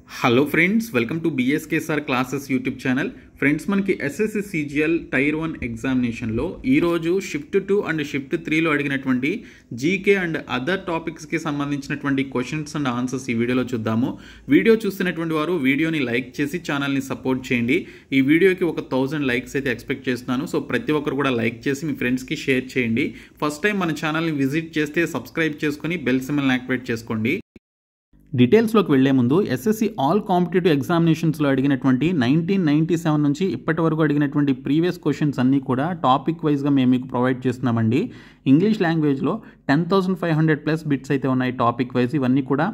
Hello friends, welcome to BSKSR classes YouTube channel. Friends, మనకి SSC CGL tier 1 ఎగ్జామినేషన్లో ఈరోజు shift 2 and shift 3లో అడిగినటువంటి GK and other టాపిక్స్కి సంబంధించినటువంటి questions and answers ఈ వీడియోలో చూద్దాము. వీడియో చూస్తున్నటువంటి వారు వీడియోని లైక్ చేసి ఛానల్ని సపోర్ట్ చేయండి. ఈ వీడియోకి ఒక 1000 లైక్స్ అయితే ఎక్స్పెక్ట్ చేస్తున్నాను. సో ప్రతి ఒక్కరు కూడా లైక్ చేసి మీ ఫ్రెండ్స్కి షేర్ చేయండి. ఫస్ట్ టైం మన ఛానల్ని విజిట్ చేస్తే సబ్స్క్రైబ్ చేసుకొని బెల్ సింబల్ని యాక్టివేట్ చేసుకోండి. డీటెయిల్స్లోకి వెళ్లే ముందు ఎస్ఎస్సి ఆల్ కాంపిటేటివ్ ఎగ్జామినేషన్స్లో అడిగినటువంటి 1997 నుంచి ఇప్పటి వరకు అడిగినటువంటి ప్రీవియస్ క్వశ్చన్స్ అన్నీ కూడా టాపిక్ వైజ్గా మేము మీకు ప్రొవైడ్ చేస్తున్నామండి. ఇంగ్లీష్ లాంగ్వేజ్లో 10,500+ బిట్స్ అయితే ఉన్నాయి టాపిక్ వైజ్. ఇవన్నీ కూడా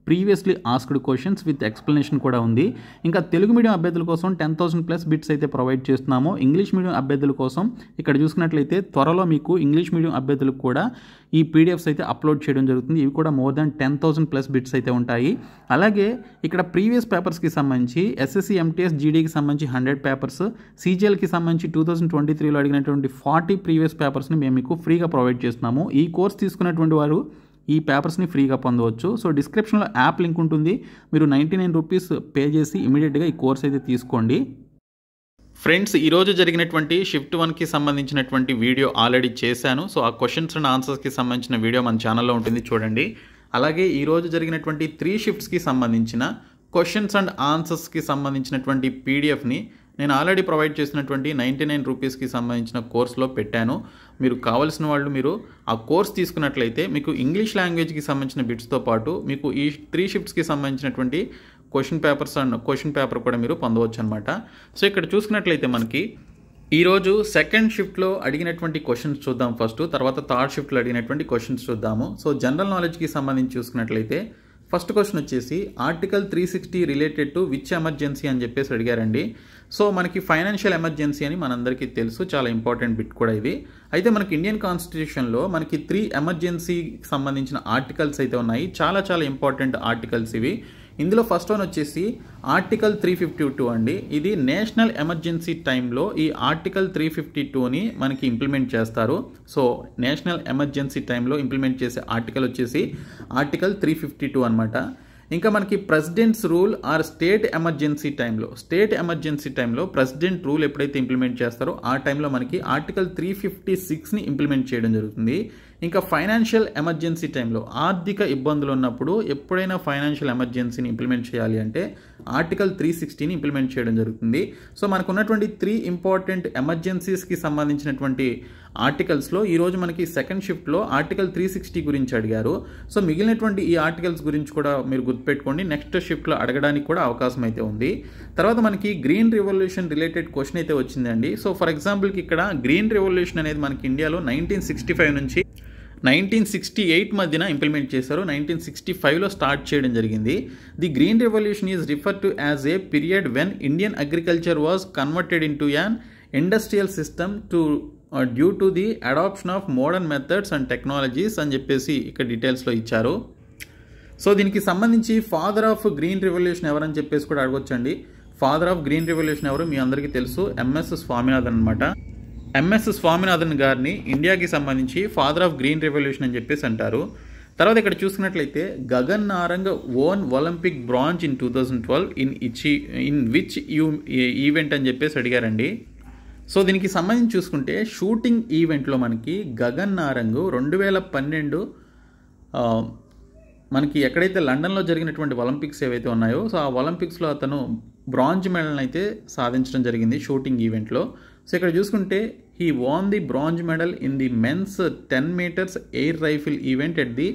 previously asked questions with explanation కూడా ఉంది. ఇంకా తెలుగు మీడియం అభ్యర్థుల కోసం 10,000+ బిట్స్ అయితే ప్రొవైడ్ చేస్తున్నాము. ఇంగ్లీష్ మీడియం అభ్యర్థుల కోసం ఇక్కడ చూసుకున్నట్లయితే త్వరలో మీకు ఇంగ్లీష్ మీడియం అభ్యర్థులకు కూడా ఈ పీడిఎఫ్స్ అయితే అప్లోడ్ చేయడం జరుగుతుంది. ఇవి కూడా మోర్ దాన్ 10,000+ బిట్స్ అయితే ఉంటాయి. అలాగే ఇక్కడ ప్రీవియస్ పేపర్స్కి సంబంధించి ఎస్ఎస్సి ఎంటీఎస్ జీడీకి సంబంధించి 100 పేపర్స్, సీజీఎల్కి సంబంధించి 2023లో అడిగినటువంటి 40 ప్రీవియస్ పేపర్స్ని మేము మీకు ఫ్రీగా ప్రొవైడ్ చేస్తున్నాము. ఈ కోర్స్ తీసుకున్నటువంటి వారు ఈ పేపర్స్ని ఫ్రీగా పొందవచ్చు. సో డిస్క్రిప్షన్లో యాప్ లింక్ ఉంటుంది. మీరు 99 రూపీస్ పే చేసి ఇమీడియట్గా ఈ కోర్స్ అయితే తీసుకోండి. ఫ్రెండ్స్, ఈరోజు జరిగినటువంటి షిఫ్ట్ 1కి సంబంధించినటువంటి వీడియో ఆల్రెడీ చేశాను. సో ఆ క్వశ్చన్స్ అండ్ ఆన్సర్స్కి సంబంధించిన వీడియో మన ఛానల్లో ఉంటుంది, చూడండి. అలాగే ఈరోజు జరిగినటువంటి 3 షిఫ్ట్స్కి సంబంధించిన క్వశ్చన్స్ అండ్ ఆన్సర్స్కి సంబంధించినటువంటి పీడిఎఫ్ని నేను ఆల్రెడీ ప్రొవైడ్ చేసినటువంటి 99 రూపీస్కి సంబంధించిన కోర్సులో పెట్టాను. మీరు కావాల్సిన వాళ్ళు మీరు ఆ కోర్స్ తీసుకున్నట్లయితే మీకు ఇంగ్లీష్ లాంగ్వేజ్కి సంబంధించిన బిట్స్తో పాటు మీకు ఈ 3 షిఫ్ట్స్కి సంబంధించినటువంటి క్వశ్చన్ పేపర్ కూడా మీరు పొందవచ్చు అనమాట. సో ఇక్కడ చూసుకున్నట్లయితే మనకి ఈరోజు సెకండ్ షిఫ్ట్లో అడిగినటువంటి క్వశ్చన్స్ చూద్దాం ఫస్ట్, తర్వాత థర్డ్ షిఫ్ట్లో అడిగినటువంటి క్వశ్చన్స్ చూద్దాము. సో జనరల్ నాలెడ్జ్కి సంబంధించి చూసుకున్నట్లయితే ఫస్ట్ క్వశ్చన్ వచ్చేసి article 360 related to which emergency అని చెప్పేసి అడిగారండి. సో మనకి ఫైనాన్షియల్ ఎమర్జెన్సీ అని మనందరికీ తెలుసు, చాలా ఇంపార్టెంట్ బిట్ కూడా ఇది. అయితే మనకి ఇండియన్ కాన్స్టిట్యూషన్లో మనకి 3 ఎమర్జెన్సీకి సంబంధించిన ఆర్టికల్స్ అయితే ఉన్నాయి. చాలా చాలా ఇంపార్టెంట్ ఆర్టికల్స్ ఇవి. ఇందులో ఫస్ట్ వన్ వచ్చేసి ఆర్టికల్ 352 అండి. ఇది నేషనల్ ఎమర్జెన్సీ టైంలో ఈ ఆర్టికల్ 352ని మనకి ఇంప్లిమెంట్ చేస్తారు. సో నేషనల్ ఎమర్జెన్సీ టైంలో ఇంప్లిమెంట్ చేసే ఆర్టికల్ వచ్చేసి ఆర్టికల్ 352 అనమాట. ఇంకా మనకి presidents rule or state emergency టైంలో ప్రెసిడెంట్ రూల్ ఎప్పుడైతే ఇంప్లిమెంట్ చేస్తారో ఆ టైంలో మనకి ఆర్టికల్ 356ని ఇంప్లిమెంట్ చేయడం జరుగుతుంది. ఇంకా ఫైనాన్షియల్ ఎమర్జెన్సీ టైంలో ఆర్థిక ఇబ్బందులు ఉన్నప్పుడు ఎప్పుడైనా ఫైనాన్షియల్ ఎమర్జెన్సీని ఇంప్లిమెంట్ చేయాలి అంటే ఆర్టికల్ 360ని ఇంప్లిమెంట్ చేయడం జరుగుతుంది. సో మనకు ఉన్నటువంటి 3 ఇంపార్టెంట్ ఎమర్జెన్సీస్కి సంబంధించినటువంటి ఆర్టికల్స్లో ఈరోజు మనకి సెకండ్ షిఫ్ట్లో ఆర్టికల్ 360 గురించి అడిగారు. సో మిగిలినటువంటి ఈ ఆర్టికల్స్ గురించి కూడా మీరు గుర్తుపెట్టుకోండి, నెక్స్ట్ షిఫ్ట్లో అడగడానికి కూడా అవకాశం అయితే ఉంది. తర్వాత మనకి గ్రీన్ రెవల్యూషన్ రిలేటెడ్ క్వశ్చన్ అయితే వచ్చిందండి. సో ఫర్ ఎగ్జాంపుల్కి ఇక్కడ గ్రీన్ రెవల్యూషన్ అనేది మనకి ఇండియాలో 1965 నుంచి 1968 మధ్యన ఇంప్లిమెంట్ చేశారు. 1965లో స్టార్ట్ చేయడం జరిగింది. The green revolution is refer to as a period when Indian agriculture was converted into an industrial system due to the adoption of modern methods and technologies అని చెప్పేసి ఇక్కడ డీటెయిల్స్లో ఇచ్చారు. సో దీనికి సంబంధించి father of green revolution ఎవరని చెప్పేసి కూడా అడగొచ్చండి. Father of green revolution ఎవరు మీ అందరికీ తెలుసు, ఎంఎస్ స్వామినాథన్ అనమాట. ఎంఎస్ స్వామినాథన్ గారిని ఇండియాకి సంబంధించి ఫాదర్ ఆఫ్ గ్రీన్ రెవల్యూషన్ అని చెప్పేసి అంటారు. తర్వాత ఇక్కడ చూసుకున్నట్లయితే Gagan Narang own Olympic bronze in 2012 in which event అని చెప్పేసి అడిగారండి. సో దీనికి సంబంధించి చూసుకుంటే షూటింగ్ ఈవెంట్లో మనకి గగన్ నారంగ్ 2012 మనకి ఎక్కడైతే లండన్లో జరిగినటువంటి ఒలింపిక్స్ ఏవైతే ఉన్నాయో సో ఆ ఒలింపిక్స్లో అతను బ్రాంజ్ మెడల్ని అయితే సాధించడం జరిగింది షూటింగ్ ఈవెంట్లో. సో ఇక్కడ చూసుకుంటే he won the bronze medal in the men's 10 meters air rifle event at the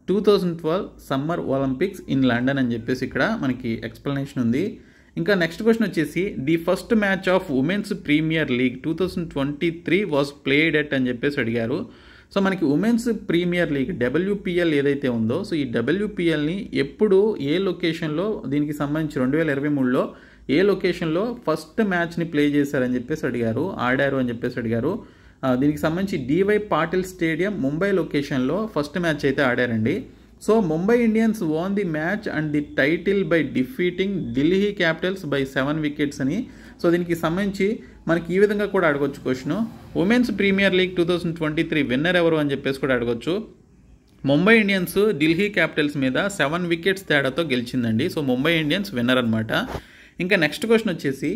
2012 summer Olympics in London అని చెప్పేసి ఇక్కడ మనకి ఎక్స్ప్లెనేషన్ ఉంది. ఇంకా నెక్స్ట్ క్వశ్చన్ వచ్చేసి the first match of women's premier league 2023 was played at అని చెప్పేసి అడిగారు. సో మనకి ఉమెన్స్ ప్రీమియర్ లీగ్ WPL ఏదైతే ఉందో సో ఈ WPLని ఎప్పుడు ఏ లొకేషన్లో దీనికి సంబంధించి 2023లో ఏ లొకేషన్లో ఫస్ట్ మ్యాచ్ని ప్లే చేశారని చెప్పేసి ఆడారు అని చెప్పేసి అడిగారు. దీనికి సంబంధించి DY పాటిల్ స్టేడియం ముంబై లొకేషన్లో ఫస్ట్ మ్యాచ్ అయితే ఆడారండి. So Mumbai Indians won the match and the title by defeating Delhi Capitals by 7 wickets అని. సో దీనికి సంబంధించి మనకి ఈ విధంగా కూడా అడగొచ్చు question, Women's premier league 2023 winner ఎవరు అని చెప్పేసి కూడా అడగొచ్చు. ముంబై ఇండియన్స్ ఢిల్లీ క్యాపిటల్స్ మీద 7 వికెట్స్ తేడాతో గెలిచిందండి. సో ముంబై ఇండియన్స్ విన్నర్ అనమాట. ఇంకా నెక్స్ట్ క్వశ్చన్ వచ్చేసి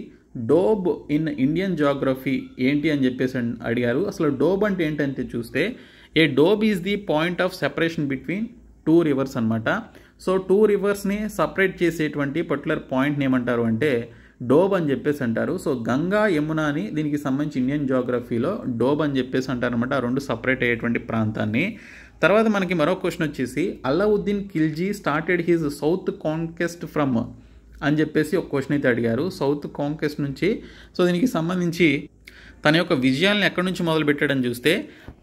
డోబ్ ఇన్ ఇండియన్ జాగ్రఫీ ఏంటి అని చెప్పేసి అడిగారు. అసలు డోబ్ అంటే ఏంటంటే చూస్తే a doab is the point of separation between 2 rivers అనమాట. సో 2 రివర్స్ని సపరేట్ చేసేటువంటి పర్టికులర్ పాయింట్ని ఏమంటారు అంటే డోబ్ అని చెప్పేసి అంటారు. సో గంగా యమున అని దీనికి సంబంధించి ఇండియన్ జాగ్రఫీలో డోబ్ అని చెప్పేసి అంటారు అనమాట, ఆ రెండు సపరేట్ అయ్యేటువంటి ప్రాంతాన్ని. తర్వాత మనకి మరో క్వశ్చన్ వచ్చేసి Allauddin Khilji started his south conquest from అని చెప్పేసి ఒక క్వశ్చన్ అయితే అడిగారు. సౌత్ కాంక్వెస్ట్ నుంచి. సో దీనికి సంబంధించి తన యొక్క విజయాలను ఎక్కడి నుంచి మొదలు పెట్టాడని చూస్తే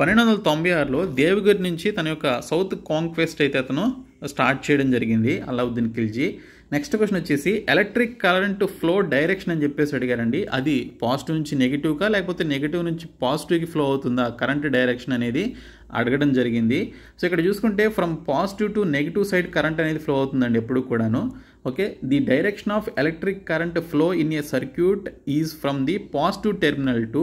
1296లో దేవగిరి నుంచి తన యొక్క సౌత్ కాంక్వెస్ట్ అయితే అతను స్టార్ట్ చేయడం జరిగింది అల్లావుద్దీన్ ఖిల్జీ. నెక్స్ట్ క్వశ్చన్ వచ్చేసి ఎలక్ట్రిక్ కరెంట్ ఫ్లో డైరెక్షన్ అని చెప్పేసి అడిగారండి. అది పాజిటివ్ నుంచి నెగిటివ్గా లేకపోతే నెగిటివ్ నుంచి పాజిటివ్కి ఫ్లో అవుతుందా కరెంట్ డైరెక్షన్ అనేది అడగడం జరిగింది. సో ఇక్కడ చూసుకుంటే from positive to negative side current అనేది ఫ్లో అవుతుందండి ఎప్పుడు కూడాను. Okay, the direction of electric current flow in a circuit is from the positive terminal to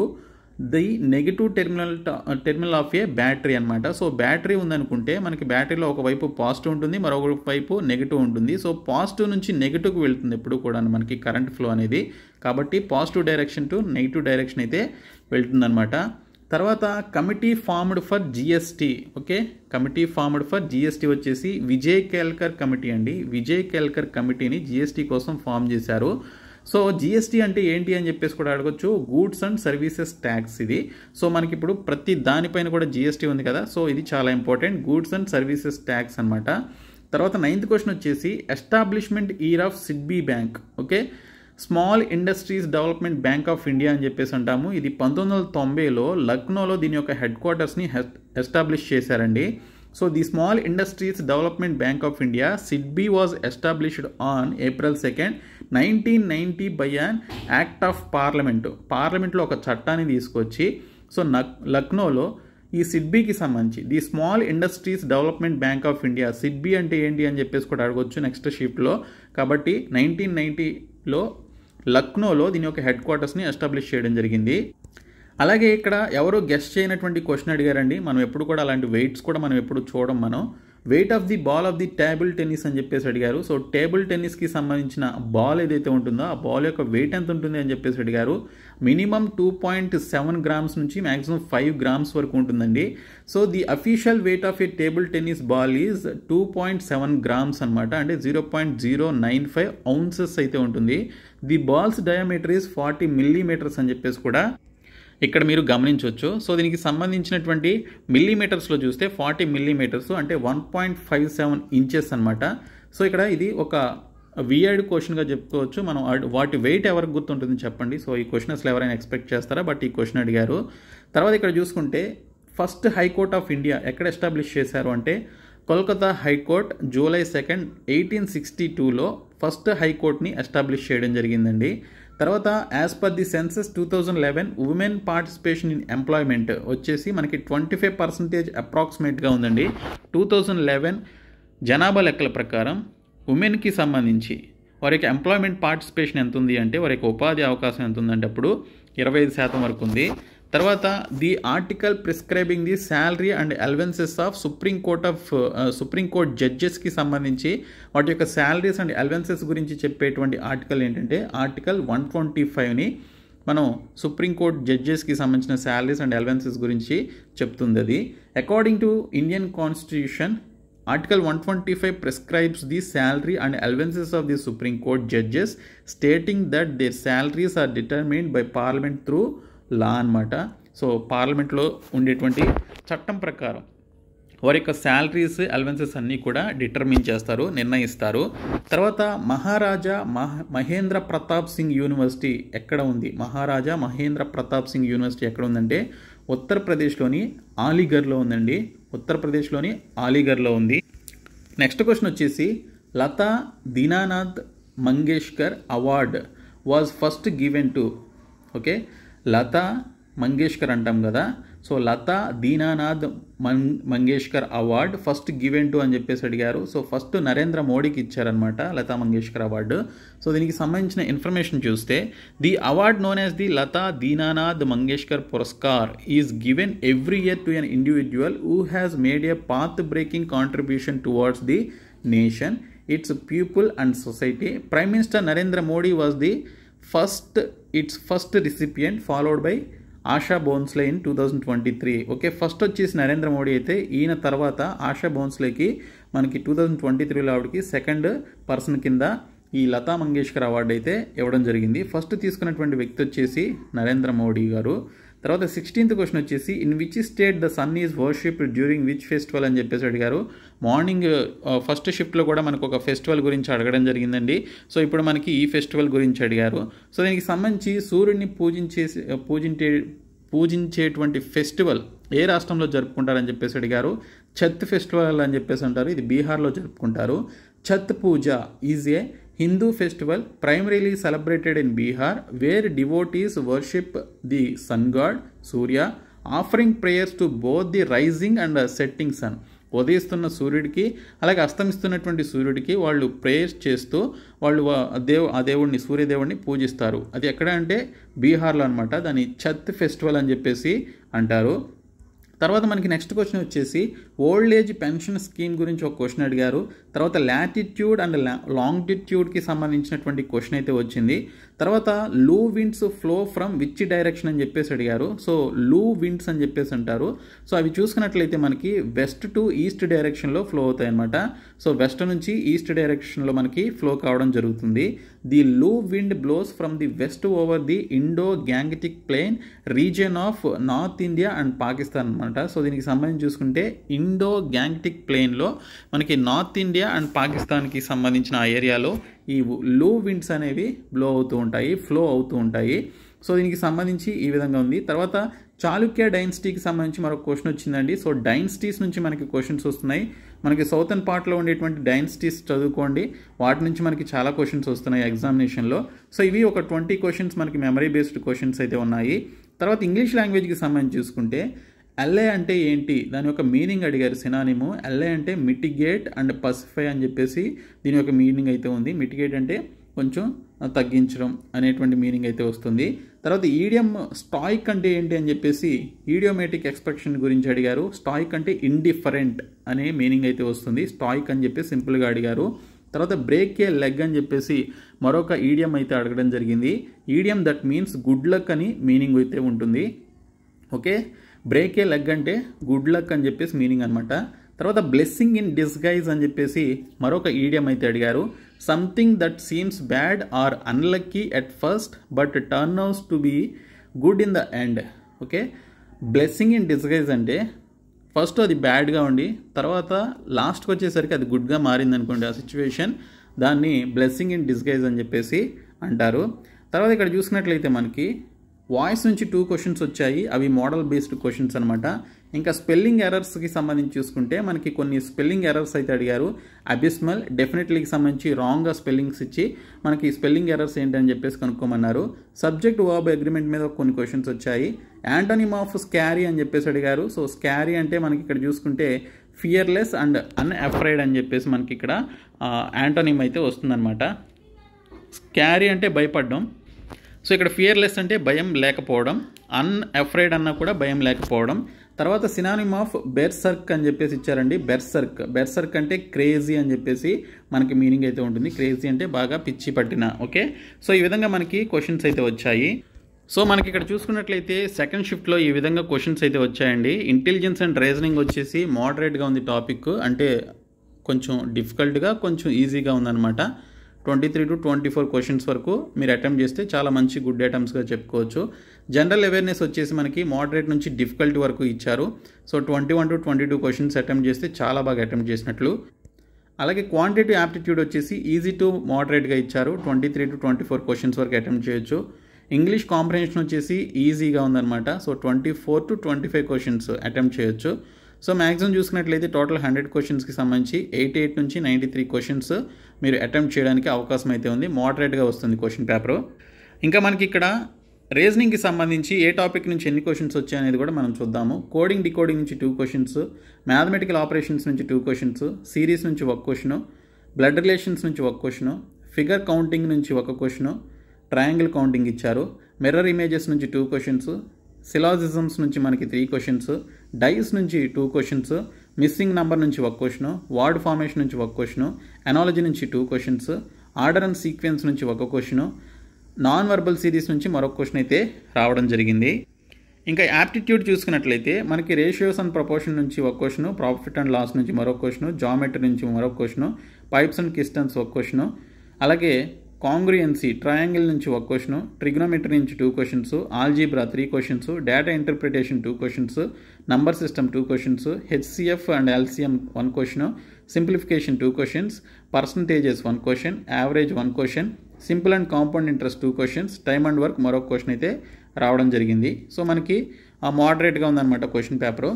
the negative terminal of A battery అనమాట. సో బ్యాటరీ ఉందనుకుంటే మనకి బ్యాటరీలో ఒకవైపు positive ఉంటుంది, మరొక వైపు నెగిటివ్ ఉంటుంది. సో పాజిటివ్ నుంచి నెగిటివ్కి వెళ్తుంది ఎప్పుడు కూడా మనకి కరెంట్ ఫ్లో అనేది. కాబట్టి positive direction to negative direction అయితే వెళ్తుందనమాట. తర్వాత committee formed for GST. Okay, committee formed for GST వచ్చేసి విజయ్ కేల్కర్ కమిటీ అండి. విజయ్ కేల్కర్ కమిటీని జిఎస్టీ కోసం ఫామ్ చేశారు. సో జిఎస్టీ అంటే ఏంటి అని చెప్పేసి కూడా అడగొచ్చు. గూడ్స్ అండ్ సర్వీసెస్ ట్యాక్స్ ఇది. సో మనకి ఇప్పుడు ప్రతి దానిపైన కూడా జిఎస్టీ ఉంది కదా, సో ఇది చాలా important, goods and services tax అనమాట. తర్వాత 9th క్వశ్చన్ వచ్చేసి establishment year of SIDBI bank. Okay, small industries development bank of India అని చెప్పేసి అంటాము. ఇది 1990లో లక్నోలో దీని యొక్క హెడ్ క్వార్టర్స్ని ఎస్టాబ్లిష్ చేశారండి. So the small industries development bank of India SIDBI was established on April 2, 1990 by an act of పార్లమెంట్లో ఒక చట్టాన్ని తీసుకొచ్చి సో లక్నోలో ఈ సిడ్బీకి సంబంధించి the small industries development bank of India, SIDBI అంటే ఏంటి అని చెప్పేసి కూడా అడగొచ్చు నెక్స్ట్ షిఫ్ట్లో. కాబట్టి 1990లో లక్నోలో దీని యొక్క హెడ్ క్వార్టర్స్ని ఎస్టాబ్లిష్ చేయడం జరిగింది. అలాగే ఇక్కడ ఎవరు గెస్ట్ చేయనటువంటి క్వశ్చన్ అడిగారండి. మనం ఎప్పుడు కూడా అలాంటి వెయిట్స్ కూడా మనం ఎప్పుడు చూడం. మనం weight of the ball of the table tennis అని చెప్పేసి అడిగారు. సో టేబుల్ టెన్నిస్కి సంబంధించిన బాల్ ఏదైతే ఉంటుందో ఆ బాల్ యొక్క వెయిట్ ఎంత ఉంటుంది అని చెప్పేసి అడిగారు. మినిమం 2.7 grams నుంచి మ్యాక్సిమం 5 grams వరకు ఉంటుందండి. So the official weight of A table tennis ball is 2.7 grams అనమాట, అంటే 0.095 ounces అయితే ఉంటుంది. The balls diameter is 40 millimeters అని చెప్పేసి కూడా ఇక్కడ మీరు గమనించవచ్చు. సో దీనికి సంబంధించినటువంటి మిల్లీమీటర్స్లో చూస్తే 40 millimeters అంటే 1.57 inches అనమాట. సో ఇక్కడ ఇది ఒక వియర్డ్ క్వశ్చన్గా చెప్పుకోవచ్చు. మనం వాటి వెయిట్ ఎవరికి గుర్తుంటుంది చెప్పండి. సో ఈ క్వశ్చన్ అసలు ఎవరైనా ఎక్స్పెక్ట్ చేస్తారా, బట్ ఈ క్వశ్చన్ అడిగారు. తర్వాత ఇక్కడ చూసుకుంటే ఫస్ట్ హైకోర్ట్ ఆఫ్ ఇండియా ఎక్కడ ఎస్టాబ్లిష్ చేశారు అంటే కోల్కతా హైకోర్ట్ July 2, 1862లో ఫస్ట్ హైకోర్ట్ని ఎస్టాబ్లిష్ చేయడం జరిగిందండి. తర్వాత as per the census 2011 women participation in employment వచ్చేసి మనకి 25% అప్రాక్సిమేట్గా ఉందండి. 2011 జనాభా లెక్కల ప్రకారం ఉమెన్కి సంబంధించి వారి యొక్క ఎంప్లాయ్మెంట్ పార్టిసిపేషన్ ఎంత ఉంది అంటే వారి యొక్క ఉపాధి అవకాశం ఎంత ఉందంటే అప్పుడు 25% వరకు ఉంది. తర్వాత the article prescribing the salary and allowances of supreme court జడ్జెస్కి సంబంధించి వాటి యొక్క శాలరీస్ అండ్ అలవెన్సెస్ గురించి చెప్పేటువంటి ఆర్టికల్ ఏంటంటే ఆర్టికల్ 125ని మనం సుప్రీంకోర్ట్ జడ్జెస్కి సంబంధించిన శాలరీస్ అండ్ అలవెన్సెస్ గురించి చెప్తుంది. అది according to Indian constitution Article 125 prescribes the salary and allowances of the Supreme Court judges, stating that their salaries are determined by Parliament through law అనమాట. So పార్లమెంట్లో ఉండేటువంటి చట్టం ప్రకారం వారి యొక్క శాలరీస్ అలవెన్సెస్ అన్నీ కూడా డిటర్మిన్ చేస్తారు, నిర్ణయిస్తారు. తర్వాత మహారాజా మహేంద్ర ప్రతాప్ సింగ్ యూనివర్సిటీ ఎక్కడ ఉంది? మహారాజా మహేంద్ర ప్రతాప్ సింగ్ యూనివర్సిటీ ఎక్కడ ఉందంటే ఉత్తరప్రదేశ్లోని అలీగర్లో ఉందండి. ఉత్తరప్రదేశ్లోని అలీగర్లో ఉంది. నెక్స్ట్ క్వశ్చన్ వచ్చేసి Lata Dinanath Mangeshkar award was first given to. Okay, Lata Mangeshkar అంటాం కదా, so Lata Dinanath Mangeshkar award first given to అని చెప్పేసి అడిగారు. సో ఫస్ట్ నరేంద్ర మోడీకి ఇచ్చారనమాట లతా మంగేష్కర్ అవార్డు. సో దీనికి సంబంధించిన ఇన్ఫర్మేషన్ చూస్తే the award known as the Lata Dinanath Mangeshkar Puraskar is given every year to an individual who has made a path breaking contribution towards the nation, its people and society. Prime Minister Narendra Modi was its first recipient, followed by ASHA Bhosle in 2023. Okay, first వచ్చేసి నరేంద్ర మోడీ అయితే, ఈయన తర్వాత ఆశా భోన్స్లేకి మనకి 2023లో ఆవిడకి second person కింద ఈ Lata Mangeshkar award అయితే ఇవ్వడం జరిగింది. ఫస్ట్ తీసుకున్నటువంటి వ్యక్తి వచ్చేసి నరేంద్ర మోడీ గారు. తర్వాత 16th క్వశ్చన్ వచ్చేసి in which state the sun is worshipped during which festival అని చెప్పేసి అడిగారు. మార్నింగ్ ఫస్ట్ షిఫ్ట్లో కూడా మనకు ఒక ఫెస్టివల్ గురించి అడగడం జరిగిందండి. సో ఇప్పుడు మనకి ఈ ఫెస్టివల్ గురించి అడిగారు. సో దీనికి సంబంధించి సూర్యుడిని పూజించేటువంటి ఫెస్టివల్ ఏ రాష్ట్రంలో జరుపుకుంటారని చెప్పేసి అడిగారు. ఛత్ ఫెస్టివల్ అని చెప్పేసి అంటారు, ఇది బీహార్లో జరుపుకుంటారు. Chhath Puja is a Hindu festival primarily celebrated in Bihar where devotees worship the sun god Surya, offering prayers to both the rising and setting sun. ఉదయిస్తున్న సూర్యుడికి అలాగే అస్తమిస్తున్నటువంటి సూర్యుడికి వాళ్ళు ప్రేయర్స్ చేస్తూ వాళ్ళు ఆ దేవుడిని సూర్యదేవుడిని పూజిస్తారు. అది ఎక్కడ అంటే బీహార్లో అనమాట. దాన్ని ఛత్ ఫెస్టివల్ అని చెప్పేసి అంటారు. తర్వాత మనకి నెక్స్ట్ క్వశ్చన్ వచ్చేసి ఓల్డ్ ఏజ్ పెన్షన్ స్కీమ్ గురించి ఒక క్వశ్చన్ అడిగారు. తర్వాత లాటిట్యూడ్ అండ్ లాంగిట్యూడ్కి సంబంధించినటువంటి క్వశ్చన్ అయితే వచ్చింది. తర్వాత loo winds flow from which direction అని చెప్పేసి అడిగారు. సో లూ విండ్స్ అని చెప్పేసి అంటారు. సో అవి చూసుకున్నట్లయితే మనకి వెస్ట్ టు ఈస్ట్ డైరెక్షన్లో ఫ్లో అవుతాయి అన్నమాట. సో వెస్ట్ నుంచి ఈస్ట్ డైరెక్షన్లో మనకి ఫ్లో కావడం జరుగుతుంది. The loo wind blows from the west over the Indo Gangetic plain region of north India and Pakistan అనమాట. సో దీనికి సంబంధించి చూసుకుంటే ఇండో గ్యాంగటిక్ ప్లేన్లో మనకి నార్త్ ఇండియా అండ్ పాకిస్తాన్కి సంబంధించిన ఆ ఏరియాలో ఈ లూ విండ్స్ అనేవి ఫ్లో అవుతూ ఉంటాయి. సో దీనికి సంబంధించి ఈ విధంగా ఉంది. తర్వాత చాళుక్య డైనస్టీకి సంబంధించి మరొక క్వశ్చన్ వచ్చిందండి. సో డైనస్టీస్ నుంచి మనకి క్వశ్చన్స్ వస్తున్నాయి. మనకి సౌతర్న్ పార్ట్లో ఉండేటువంటి డైనస్టీస్ చదువుకోండి, వాటి నుంచి మనకి చాలా క్వశ్చన్స్ వస్తున్నాయి ఎగ్జామినేషన్లో. సో ఇవి ఒక 20 క్వశ్చన్స్ మనకి మెమరీ బేస్డ్ క్వశ్చన్స్ అయితే ఉన్నాయి. తర్వాత ఇంగ్లీష్ లాంగ్వేజ్కి సంబంధించి చూసుకుంటే ఎల్ఏ అంటే ఏంటి, దాని యొక్క మీనింగ్ అడిగారు. సినానిము ఎల్ఏ అంటే మిటిగేట్ అండ్ పసిఫై అని చెప్పేసి దీని యొక్క మీనింగ్ అయితే ఉంది. మిటిగేట్ అంటే కొంచెం తగ్గించడం అనేటువంటి మీనింగ్ అయితే వస్తుంది. తర్వాత ఈడియం స్టాయిక్ అంటే ఏంటి అని చెప్పేసి ఈడియోమేటిక్ ఎక్స్ప్రెషన్ గురించి అడిగారు. స్టాయిక్ అంటే ఇండిఫరెంట్ అనే మీనింగ్ అయితే వస్తుంది. స్టాయిక్ అని చెప్పి సింపుల్గా అడిగారు. తర్వాత బ్రేక్ ఏ లెగ్ అని చెప్పేసి మరొక ఈడియం అయితే అడగడం జరిగింది. ఈడియం దట్ మీన్స్ గుడ్ లక్ అని మీనింగ్ అయితే ఉంటుంది. ఓకే, బ్రేక్ ఏ లెగ్ అంటే గుడ్ లక్ అని చెప్పేసి మీనింగ్ అనమాట. తర్వాత బ్లెస్సింగ్ ఇన్ డిస్గైజ్ అని చెప్పేసి మరొక ఈడియం అయితే అడిగారు. Something that seems bad or unlucky at first but turn outs to be good in the end. Okay, blessing in disguise అంటే ఫస్ట్ అది బ్యాడ్గా ఉండి తర్వాత లాస్ట్కి వచ్చేసరికి అది గుడ్గా మారింది అనుకోండి ఆ సిచ్యువేషన్, దాన్ని బ్లెస్సింగ్ ఇన్ డిస్గైజ్ అని చెప్పేసి అంటారు. తర్వాత ఇక్కడ చూసినట్లయితే మనకి వాయిస్ నుంచి 2 క్వశ్చన్స్ వచ్చాయి, అవి మోడల్ బేస్డ్ క్వశ్చన్స్ అనమాట. ఇంకా స్పెల్లింగ్ ఎర్రర్స్కి సంబంధించి చూసుకుంటే మనకి కొన్ని స్పెల్లింగ్ ఎర్రర్స్ అయితే అడిగారు. అబిస్మల్, డెఫినెట్లీకి సంబంధించి రాంగ్గా స్పెల్లింగ్స్ ఇచ్చి మనకి స్పెల్లింగ్ ఎర్రర్స్ ఏంటని చెప్పేసి కనుక్కోమన్నారు. సబ్జెక్ట్ వర్బ్ అగ్రిమెంట్ మీద కొన్ని క్వశ్చన్స్ వచ్చాయి. యాంటోనిమ్ ఆఫ్ స్కారీ అని చెప్పేసి అడిగారు. సో స్కారీ అంటే మనకి ఇక్కడ చూసుకుంటే ఫియర్లెస్ అండ్ అన్అఫ్రైడ్ అని చెప్పేసి మనకి ఇక్కడ యాంటోనిమ్ అయితే వస్తుందన్నమాట. స్కారీ అంటే భయపడడం. సో ఇక్కడ ఫియర్లెస్ అంటే భయం లేకపోవడం, అన్అఫ్రైడ్ అన్నా కూడా భయం లేకపోవడం. తర్వాత సినానిమ్ ఆఫ్ బెర్సర్క్ అని చెప్పేసి ఇచ్చారండి. బెర్సర్క్ అంటే క్రేజీ అని చెప్పేసి మనకి మీనింగ్ అయితే ఉంటుంది. క్రేజీ అంటే బాగా పిచ్చి పట్టిన. ఓకే, సో ఈ విధంగా మనకి క్వశ్చన్స్ అయితే వచ్చాయి. సో మనకి ఇక్కడ చూసుకున్నట్లయితే సెకండ్ షిఫ్ట్లో ఈ విధంగా క్వశ్చన్స్ అయితే వచ్చాయండి. ఇంటెలిజెన్స్ అండ్ రీజనింగ్ వచ్చేసి మోడరేట్గా ఉంది టాపిక్, అంటే కొంచెం డిఫికల్ట్గా కొంచెం ఈజీగా ఉందన్నమాట. 23 to 24 క్వశ్చన్స్ వరకు మీరు అటెంప్ట్ చేస్తే చాలా మంచి గుడ్ అటెంప్ట్స్గా చెప్పుకోవచ్చు. జనరల్ అవేర్నెస్ వచ్చేసి మనకి మోడరేట్ నుంచి డిఫికల్ట్ వరకు ఇచ్చారు. సో 21 to 22 క్వశ్చన్స్ అటెంప్ట్ చేస్తే చాలా బాగా అటెంప్ట్ చేసినట్లు. అలాగే క్వాంటిటివ్ యాప్టిట్యూడ్ వచ్చేసి ఈజీ టు మోడరేట్గా ఇచ్చారు. 23 to 24 క్వశ్చన్స్ వరకు అటెంప్ట్ చేయొచ్చు. ఇంగ్లీష్ కాంప్రహెన్షన్ వచ్చేసి ఈజీగా ఉందన్నమాట. సో 24 to 25 క్వశ్చన్స్ అటెంప్ట్ చేయొచ్చు. సో మ్యాక్సిమం చూసుకున్నట్లయితే టోటల్ 100 క్వశ్చన్స్కి సంబంధించి 88 నుంచి 93 క్వశ్చన్స్ మీరు అటెంప్ట్ చేయడానికి అవకాశం అయితే ఉంది. మోడరేట్గా వస్తుంది క్వశ్చన్ పేపరు. ఇంకా మనకి ఇక్కడ రీజనింగ్కి సంబంధించి ఏ టాపిక్ నుంచి ఎన్ని క్వశ్చన్స్ వచ్చాయి అనేది కూడా మనం చూద్దాము. కోడింగ్ డికోడింగ్ నుంచి 2 క్వశ్చన్స్, మ్యాథమెటికల్ ఆపరేషన్స్ నుంచి 2 క్వశ్చన్స్, సిరీస్ నుంచి 1 క్వశ్చన్, బ్లడ్ రిలేషన్స్ నుంచి 1 క్వశ్చన్, ఫిగర్ కౌంటింగ్ నుంచి 1 క్వశ్చన్, ట్రయాంగిల్ కౌంటింగ్ ఇచ్చారు, మిర్రర్ ఇమేజెస్ నుంచి 2 క్వశ్చన్స్, సిలాజిజమ్స్ నుంచి మనకి 3 క్వశ్చన్స్, డైస్ నుంచి 2 క్వశ్చన్స్, మిస్సింగ్ నంబర్ నుంచి 1 క్వశ్చన్, వర్డ్ ఫార్మేషన్ నుంచి 1 క్వశ్చన్, ఎనాలజీ నుంచి 2 క్వశ్చన్స్, ఆర్డర్ అండ్ సీక్వెన్స్ నుంచి 1 క్వశ్చన్, నాన్ వర్బల్ సిరీస్ నుంచి మరొక క్వశ్చన్ అయితే రావడం జరిగింది. ఇంకా యాప్టిట్యూడ్ చూసుకున్నట్లయితే మనకి రేషియోస్ అండ్ ప్రపోర్షన్ నుంచి 1 క్వశ్చన్, ప్రాఫిట్ అండ్ లాస్ నుంచి మరొక క్వశ్చన్, జామెట్రీ నుంచి మరొక క్వశ్చన్, పైప్స్ అండ్ కిస్టన్స్ 1 క్వశ్చన్, అలాగే కాంగ్రుయెన్సీ ట్రయాంగిల్ నుంచి 1 క్వశ్చన్, ట్రిగ్నోమెట్రీ నుంచి 2 questions, algebra 3 questions, data interpretation 2 questions, number system 2 questions, HCF and LCM 1 question, simplification 2 questions, percentages 1 question, average 1 question, simple and compound interest 2 questions, time and work మరొక question అయితే రావడం జరిగింది. So మనకి మోడరేట్గా ఉందన్నమాట question paper.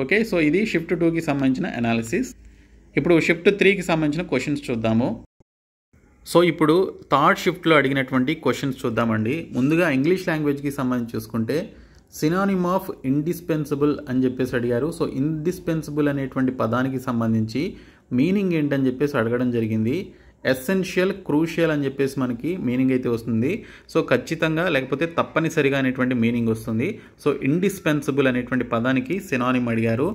Okay, so ఇది shift 2కి సంబంధించిన analysis. ఇప్పుడు షిఫ్ట్ 3కి సంబంధించిన క్వశ్చన్స్ చూద్దాము. సో ఇప్పుడు థర్డ్ షిఫ్ట్లో అడిగినటువంటి క్వశ్చన్స్ చూద్దామండి. ముందుగా ఇంగ్లీష్ లాంగ్వేజ్కి సంబంధించి చూసుకుంటే సినానిమ్ ఆఫ్ ఇండిస్పెన్సిబుల్ అని చెప్పేసి అడిగారు. సో ఇండిస్పెన్సిబుల్ అనేటువంటి పదానికి సంబంధించి మీనింగ్ ఏంటని చెప్పేసి అడగడం జరిగింది. ఎసెన్షియల్, క్రూషియల్ అని చెప్పేసి మనకి మీనింగ్ అయితే వస్తుంది. సో ఖచ్చితంగా లేకపోతే తప్పనిసరిగా అనేటువంటి మీనింగ్ వస్తుంది. సో ఇండిస్పెన్సిబుల్ అనేటువంటి పదానికి సినానిమ్ అడిగారు.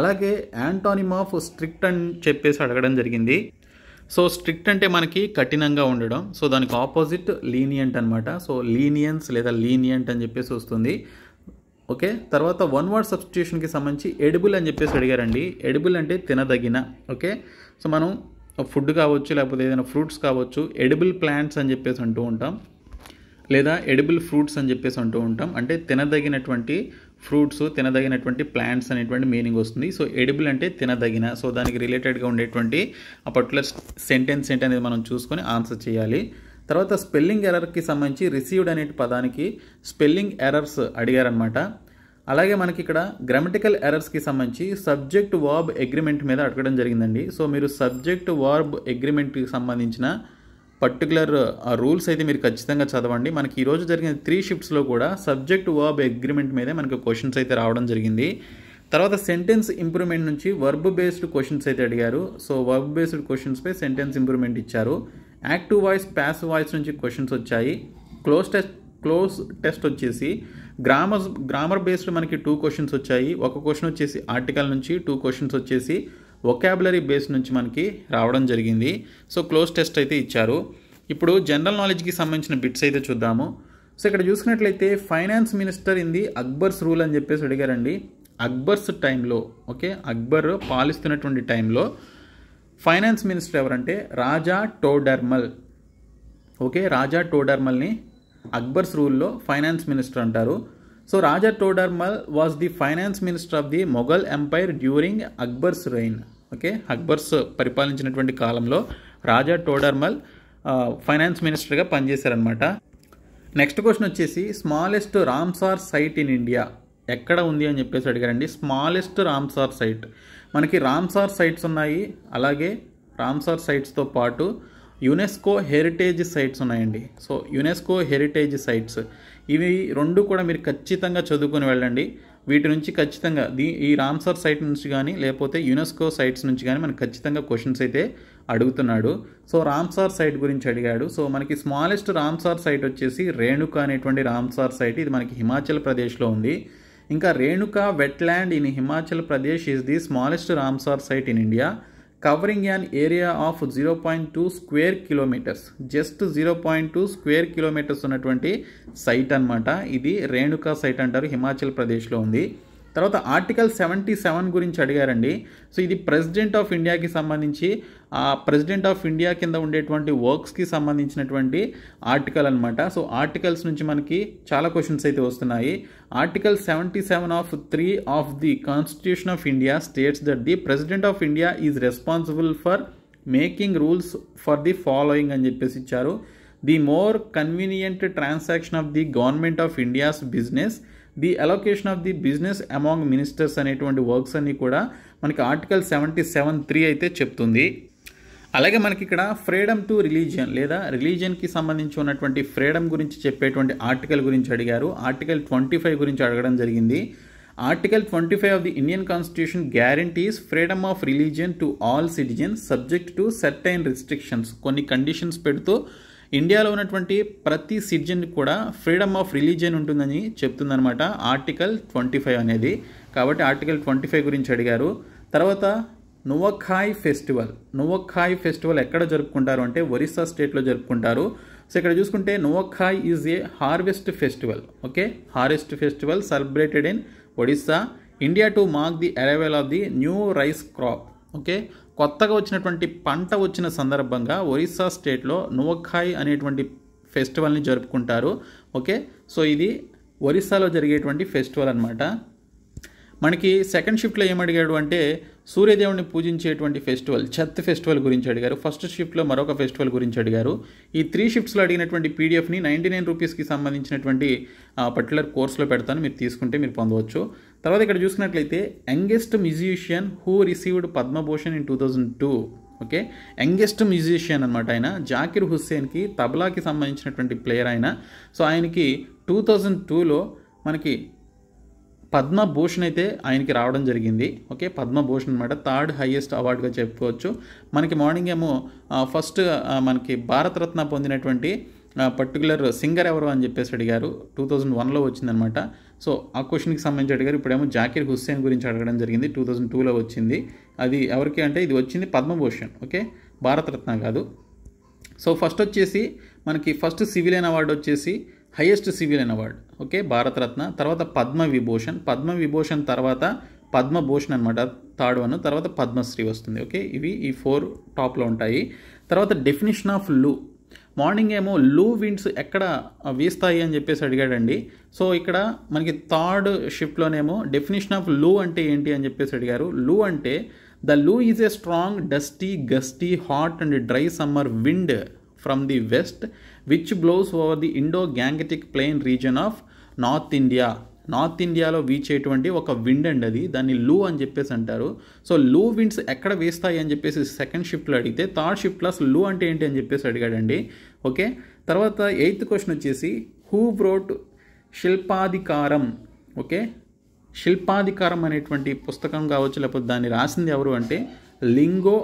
అలాగే యాంటానిమ్ ఆఫ్ స్ట్రిక్ట్ అని చెప్పేసి అడగడం జరిగింది. సో స్ట్రిక్ట్ అంటే మనకి కఠినంగా ఉండడం, సో దానికి ఆపోజిట్ లీనియంట్ అనమాట. సో లీనియన్స్ లేదా లీనియంట్ అని చెప్పేసి వస్తుంది. ఓకే, తర్వాత వన్ వర్డ్ సబ్స్టిట్యూషన్కి సంబంధించి ఎడిబుల్ అని చెప్పేసి అడిగారండి. ఎడిబుల్ అంటే తినదగిన. ఓకే, సో మనం ఫుడ్ కావచ్చు, లేకపోతే ఏదైనా ఫ్రూట్స్ కావచ్చు, ఎడిబుల్ ప్లాంట్స్ అని చెప్పేసి అంటూ ఉంటాం, లేదా ఎడిబుల్ ఫ్రూట్స్ అని చెప్పేసి అంటూ ఉంటాం. అంటే తినదగినటువంటి ఫ్రూట్స్, తినదగినటువంటి ప్లాంట్స్ అనేటువంటి మీనింగ్ వస్తుంది. సో ఎడిబుల్ అంటే తినదగిన. సో దానికి రిలేటెడ్గా ఉండేటువంటి ఆ పర్టికులర్ సెంటెన్స్ ఏంటనేది మనం చూసుకొని ఆన్సర్ చేయాలి. తర్వాత స్పెల్లింగ్ ఎర్రర్కి సంబంధించి రిసీవ్డ్ అనే పదానికి స్పెల్లింగ్ ఎర్రర్స్ అడిగారనమాట. అలాగే మనకి ఇక్కడ గ్రామటికల్ ఎర్రర్స్కి సంబంధించి సబ్జెక్ట్ వర్బ్ అగ్రిమెంట్ మీద అడగడం జరిగిందండి. సో మీరు సబ్జెక్ట్ వర్బ్ అగ్రిమెంట్కి సంబంధించిన పర్టికులర్ రూల్స్ అయితే మీరు ఖచ్చితంగా చదవండి. మనకి ఈరోజు జరిగిన 3 షిఫ్ట్స్లో కూడా సబ్జెక్ట్ వర్బ్ అగ్రిమెంట్ మీదే మనకి క్వశ్చన్స్ అయితే రావడం జరిగింది. తర్వాత సెంటెన్స్ ఇంప్రూవ్మెంట్ నుంచి వర్బ్ బేస్డ్ క్వశ్చన్స్ అయితే అడిగారు. సో వర్బ్ బేస్డ్ క్వశ్చన్స్పై సెంటెన్స్ ఇంప్రూవ్మెంట్ ఇచ్చారు. యాక్టివ్ వాయిస్, ప్యాసివ్ వాయిస్ నుంచి క్వశ్చన్స్ వచ్చాయి. క్లోజ్ టెస్ట్ వచ్చేసి గ్రామర్ బేస్డ్ మనకి 2 క్వశ్చన్స్ వచ్చాయి. ఒక క్వశ్చన్ వచ్చేసి ఆర్టికల్ నుంచి, 2 క్వశ్చన్స్ వచ్చేసి వొకాబులరీ బేస్ నుంచి మనకి రావడం జరిగింది. సో క్లోజ్ టెస్ట్ అయితే ఇచ్చారు. ఇప్పుడు జనరల్ నాలెడ్జ్కి సంబంధించిన బిట్స్ అయితే చూద్దాము. సో ఇక్కడ చూసుకున్నట్లయితే finance minister in the Akbar's rule అని చెప్పేసి అడిగారండి. అక్బర్స్ టైంలో, ఓకే, అక్బర్ పాలిస్తున్నటువంటి టైంలో ఫైనాన్స్ మినిస్టర్ ఎవరంటే రాజా టోడర్మల్. ఓకే, రాజా టోడర్మల్ని అక్బర్స్ రూల్లో ఫైనాన్స్ మినిస్టర్ అంటారు. So Raja Todarmal was the finance minister of the Mughal empire during Akbar's reign. Okay, Akbar's పరిపాలించినటువంటి కాలంలో రాజా టోడర్మల్ ఫైనాన్స్ మినిస్టర్గా పనిచేశారనమాట. నెక్స్ట్ క్వశ్చన్ వచ్చేసి smallest Ramsar site in India ఎక్కడ ఉంది అని చెప్పేసి అడిగారండి. స్మాలెస్ట్ రామ్సార్ సైట్, మనకి రామ్సార్ సైట్స్ ఉన్నాయి, అలాగే రామ్సార్ సైట్స్తో పాటు యునెస్కో హెరిటేజ్ సైట్స్ ఉన్నాయండి. సో యునెస్కో హెరిటేజ్ సైట్స్ ఇవి 2 కూడా మీరు ఖచ్చితంగా చదువుకొని వెళ్ళండి. వీటి నుంచి ఖచ్చితంగా ఈ రామ్సార్ సైట్ నుంచి కానీ లేకపోతే యునెస్కో సైట్స్ నుంచి కానీ మనకు ఖచ్చితంగా క్వశ్చన్స్ అయితే అడుగుతున్నాడు. సో రామ్సార్ సైట్ గురించి అడిగాడు. సో మనకి స్మాలెస్ట్ రామ్సార్ సైట్ వచ్చేసి రేణుకా అనేటువంటి రామ్సార్ సైట్, ఇది మనకి హిమాచల్ ప్రదేశ్లో ఉంది. ఇంకా Renuka wetland in Himachal Pradesh is the smallest Ramsar site in India, covering an area of 0.2 square kilometres. Just 0.2 square kilometres ఉన్నటువంటి సైట్ అనమాట. ఇది రేణుకా సైట్ అంటారు, హిమాచల్ ప్రదేశ్లో ఉంది. తర్వాత ఆర్టికల్ 77 గురించి అడిగారండి. సో ఇది ప్రెసిడెంట్ ఆఫ్ ఇండియాకి సంబంధించి, ఆ ప్రెసిడెంట్ ఆఫ్ ఇండియా కింద ఉండేటువంటి వర్క్స్కి సంబంధించినటువంటి ఆర్టికల్ అనమాట. సో ఆర్టికల్స్ నుంచి మనకి చాలా క్వశ్చన్స్ అయితే వస్తున్నాయి. Article 77 of 3 of the constitution of India states that the president of India is responsible for making rules for the following అని చెప్పేసి ఇచ్చారు. The more convenient transaction of the government of India's business, the allocation of the business among ministers అనేటువంటి works అన్ని కూడా మనకి article 77(3) అయితే చెప్తుంది. అలాగే మనకి ఇక్కడ ఫ్రీడమ్ టు రిలీజియన్ లేదా రిలీజియన్కి సంబంధించి ఉన్నటువంటి ఫ్రీడమ్ గురించి చెప్పేటువంటి ఆర్టికల్ గురించి అడిగారు. ఆర్టికల్ 25 గురించి అడగడం జరిగింది. Article 25 of the Indian constitution guarantees freedom of religion to all citizens subject to certain restrictions. కొన్ని కండిషన్స్ పెడుతూ ఇండియాలో ఉన్నటువంటి ప్రతి సిటిజన్ కూడా ఫ్రీడమ్ ఆఫ్ రిలీజియన్ ఉంటుందని చెప్తుందనమాట ఆర్టికల్ 25 అనేది. కాబట్టి ఆర్టికల్ 25 గురించి అడిగారు. తర్వాత నువఖాయ్ ఫెస్టివల్ ఎక్కడ జరుపుకుంటారు అంటే ఒరిస్సా స్టేట్లో జరుపుకుంటారు. సో ఇక్కడ చూసుకుంటే Nuakhai is a harvest festival. Okay, harvest festival celebrated in Odisha India to mark the arrival of the new rice crop. Okay, కొత్తగా వచ్చినటువంటి పంట వచ్చిన సందర్భంగా ఒరిస్సా స్టేట్లో నువఖాయ్ అనేటువంటి ఫెస్టివల్ని జరుపుకుంటారు. ఓకే, సో ఇది ఒరిస్సాలో జరిగేటువంటి ఫెస్టివల్ అనమాట. మనకి సెకండ్ షిఫ్ట్లో ఏమడిగాడు అంటే సూర్యదేవుని పూజించేటువంటి ఫెస్టివల్ ఛత్ ఫెస్టివల్ గురించి అడిగారు. ఫస్ట్ షిఫ్ట్లో మరొక ఫెస్టివల్ గురించి అడిగారు. ఈ 3 షిఫ్ట్స్లో అడిగినటువంటి పీడిఎఫ్ని 99 రూపీస్కి సంబంధించినటువంటి పర్టికులర్ కోర్సులో పెడతాను, మీరు తీసుకుంటే మీరు పొందవచ్చు. తర్వాత ఇక్కడ చూసుకున్నట్లయితే youngest musician who received Padma Bhushan in 2002. Okay, youngest musician అనమాట ఆయన. జాకిర్ హుస్సేన్కి తబలాకి సంబంధించినటువంటి ప్లేయర్ ఆయన. సో ఆయనకి 2002లో మనకి పద్మభూషణ్ అయితే ఆయనకి రావడం జరిగింది. ఓకే, పద్మభూషణ్ అనమాట, 3rd హైయెస్ట్ అవార్డుగా చెప్పుకోవచ్చు. మనకి మార్నింగ్ ఏమో ఫస్ట్ మనకి భారతరత్న పొందినటువంటి పర్టికులర్ సింగర్ ఎవరు అని చెప్పేసి అడిగారు. 2001లో వచ్చిందనమాట. సో ఆ క్వశ్చన్కి సంబంధించి అడిగారు. ఇప్పుడేమో జాకిర్ హుస్సేన్ గురించి అడగడం జరిగింది. 2002లో వచ్చింది. అది ఎవరికి అంటే ఇది వచ్చింది పద్మభూషణ్. ఓకే, భారతరత్న కాదు. సో ఫస్ట్ వచ్చేసి మనకి ఫస్ట్ సివిలియన్ అవార్డు వచ్చేసి highest civilian award. Okay, Bharat Ratna. తర్వాత పద్మవిభూషణ్ తర్వాత పద్మభూషణ్ అనమాట 3rd వన్. తర్వాత పద్మశ్రీ వస్తుంది. ఓకే, ఇవి ఈ 4 టాప్లో ఉంటాయి. తర్వాత డెఫినేషన్ ఆఫ్ లూ. మార్నింగ్ ఏమో లూ విండ్స్ ఎక్కడ వీస్తాయి అని చెప్పేసి అడిగాడండి. సో ఇక్కడ మనకి 3rd షిఫ్ట్లోనేమో డెఫినేషన్ ఆఫ్ లూ అంటే ఏంటి అని చెప్పేసి అడిగారు. లూ అంటే the loo is a strong dusty gusty hot and dry summer wind from the west which blows over the Indo Gangetic plain region of north India. North ఇండియాలో వీచేటువంటి ఒక విండ్ అండి అది, దాన్ని లూ అని చెప్పేసి అంటారు. సో లూ విండ్స్ ఎక్కడ వేస్తాయి అని చెప్పేసి సెకండ్ షిఫ్ట్లో అడిగితే 3rd షిఫ్ట్లో అసలు లూ అంటే ఏంటి అని చెప్పేసి అడిగాడండి. ఓకే, తర్వాత 8th క్వశ్చన్ వచ్చేసి హూ వ్రోట్ శిల్పాధికారం. ఓకే, శిల్పాధికారం అనేటువంటి పుస్తకం కావచ్చు, లేకపోతే దాన్ని రాసింది ఎవరు అంటే లింగో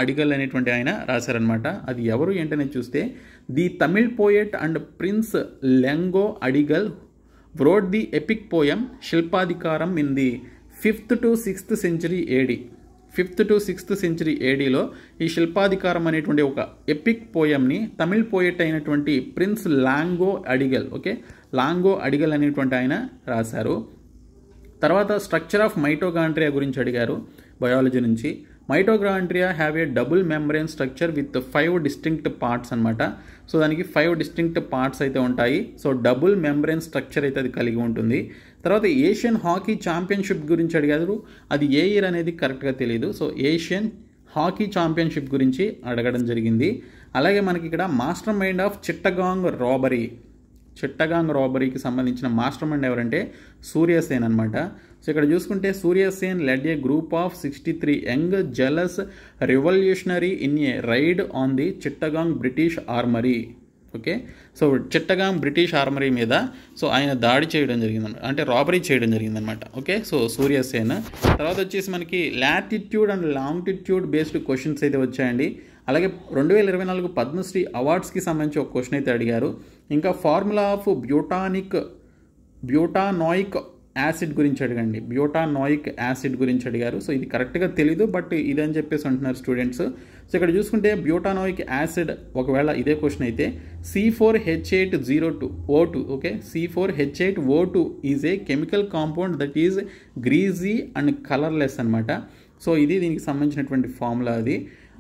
అడిగల్ అనేటువంటి ఆయన రాశారనమాట. అది ఎవరు ఏంటనే చూస్తే the Tamil poet and prince Ilango Adigal wrote the epic poem Silappatikaram in the 5th to 6th century AD. 5th to 6th century ADలో ఈ శిల్పాధికారం అనేటువంటి ఒక ఎపిక్ పోయంని తమిళ్ పోయెట్ అయినటువంటి ప్రిన్స్ లాంగో అడిగల్. ఓకే, లాంగో అడిగల్ అనేటువంటి ఆయన రాశారు. తర్వాత స్ట్రక్చర్ ఆఫ్ మైటోకాండ్రియా గురించి అడిగారు బయాలజీ నుంచి. Mitochondria have a double membrane structure with 5 distinct parts అనమాట. సో దానికి 5 డిస్టింక్ట్ పార్ట్స్ అయితే ఉంటాయి. సో డబుల్ మెంబ్రెయిన్ స్ట్రక్చర్ అయితే అది కలిగి ఉంటుంది. తర్వాత ఏషియన్ హాకీ ఛాంపియన్షిప్ గురించి అడిగారు. అది ఏ ఇయర్ అనేది కరెక్ట్గా తెలియదు. సో ఏషియన్ హాకీ ఛాంపియన్షిప్ గురించి అడగడం జరిగింది. అలాగే మనకి ఇక్కడ మాస్టర్ మైండ్ ఆఫ్ చిట్టగాంగ్ రాబరీకి సంబంధించిన మాస్టర్ మైండ్ ఎవరంటే సూర్యసేన్ అనమాట. సో ఇక్కడ చూసుకుంటే Surya Sen led a group of 63 young zealous revolutionary in a raid on the Chittagong British armoury. Okay, so Chittagong British armoury మీద సో ఆయన దాడి చేయడం జరిగిందన్నమాట, అంటే రాబరీ చేయడం జరిగిందనమాట. Okay, so Surya Sen. తర్వాత వచ్చేసి మనకి latitude and longitude based questions అయితే వచ్చాయండి. అలాగే 2024 పద్మశ్రీ అవార్డ్స్కి సంబంధించి ఒక క్వశ్చన్ అయితే అడిగారు. ఇంకా ఫార్ములా ఆఫ్ బ్యూటానోయిక్ యాసిడ్ గురించి అడిగారు. సో ఇది కరెక్ట్గా తెలీదు, బట్ ఇదని చెప్పేసి అంటున్నారు స్టూడెంట్స్. సో ఇక్కడ చూసుకుంటే బ్యూటానోయిక్ యాసిడ్ ఒకవేళ ఇదే క్వశ్చన్ అయితే C4H8O2. Okay, C4H8O2 is a chemical compound that is greasy and colourless అనమాట. సో ఇది దీనికి సంబంధించినటువంటి ఫార్ములా అది.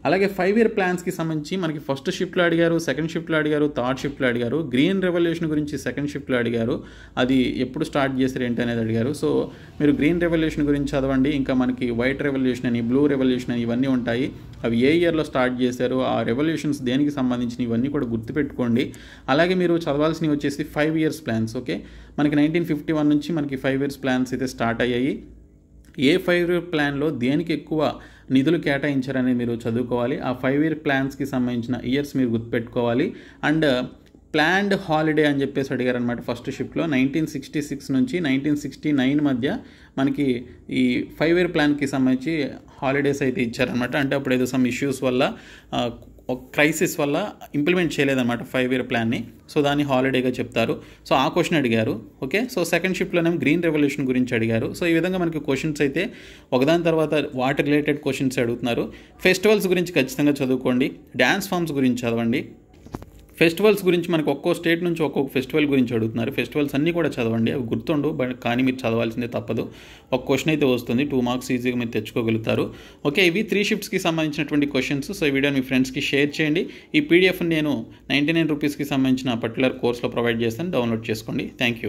అలాగే 5-year ప్లాన్స్కి సంబంధించి మనకి ఫస్ట్ షిఫ్ట్లో అడిగారు, సెకండ్ షిఫ్ట్లో అడిగారు, 3rd షిఫ్ట్లో అడిగారు. గ్రీన్ రెవల్యూషన్ గురించి సెకండ్ షిఫ్ట్లో అడిగారు. అది ఎప్పుడు స్టార్ట్ చేశారు ఏంటి అనేది అడిగారు. సో మీరు గ్రీన్ రెవల్యూషన్ గురించి చదవండి. ఇంకా మనకి వైట్ రెవల్యూషన్ అని, బ్లూ రెవల్యూషన్ అని ఇవన్నీ ఉంటాయి. అవి ఏ ఇయర్లో స్టార్ట్ చేశారు, ఆ రెవల్యూషన్స్ దేనికి సంబంధించిన ఇవన్నీ కూడా గుర్తుపెట్టుకోండి. అలాగే మీరు చదవాల్సినవి వచ్చేసి 5 years ప్లాన్స్. ఓకే, మనకి 1951 నుంచి మనకి 5 years ప్లాన్స్ అయితే స్టార్ట్ అయ్యాయి. ఏ 5 ఇయర్ ప్లాన్లో దేనికి ఎక్కువ నిధులు కేటాయించారనేది మీరు చదువుకోవాలి. ఆ 5 ఇయర్ ప్లాన్స్కి సంబంధించిన ఇయర్స్ మీరు గుర్తుపెట్టుకోవాలి. అండ్ ప్లాన్డ్ హాలిడే అని చెప్పేసి అడిగారనమాట ఫస్ట్ షిఫ్ట్లో. 1966 నుంచి 1969 మధ్య మనకి ఈ 5 ఇయర్ ప్లాన్కి సంబంధించి హాలిడేస్ అయితే ఇచ్చారనమాట. అంటే అప్పుడు ఏదో సమ్ ఇష్యూస్ వల్ల క్రైసిస్ వల్ల ఇంప్లిమెంట్ చేయలేదన్నమాట 5 ఇయర్ ప్లాన్ని. సో దాన్ని హాలిడేగా చెప్తారు. సో ఆ క్వశ్చన్ అడిగారు. ఓకే, సో సెకండ్ షిఫ్ట్లోనేమో గ్రీన్ రెవల్యూషన్ గురించి అడిగారు. సో ఈ విధంగా మనకి క్వశ్చన్స్ అయితే ఒకదాని తర్వాత వాటి రిలేటెడ్ క్వశ్చన్స్ అడుగుతున్నారు. ఫెస్టివల్స్ గురించి ఖచ్చితంగా చదువుకోండి. డ్యాన్స్ ఫామ్స్ గురించి చదవండి. ఫెస్టివల్స్ గురించి మనకు ఒక్కో స్టేట్ నుంచి ఒక్కొక్క ఫెస్టివల్ గురించి అడుగుతున్నారు. ఫెస్టివల్స్ అన్నీ కూడా చదవండి. అవి గుర్తుండు, బట్ కానీ మీరు చదవాల్సిందే తప్పదు. ఒక క్వశ్చన్ అయితే వస్తుంది, 2 మార్క్స్ ఈజీగా మీరు తెచ్చుకోగలుగుతారు. ఓకే, ఇవి 3 షిఫ్ట్స్కి సంబంధించినటువంటి క్వశ్చన్స్. సో ఈ వీడియోని మీ ఫ్రెండ్స్కి షేర్ చేయండి. ఈ పీడిఎఫ్ని నేను 99 రూపీస్కి సంబంధించిన పర్టికులర్ కోర్స్లో ప్రొవైడ్ చేస్తాను. డౌన్లోడ్ చేసుకోండి. Thank you.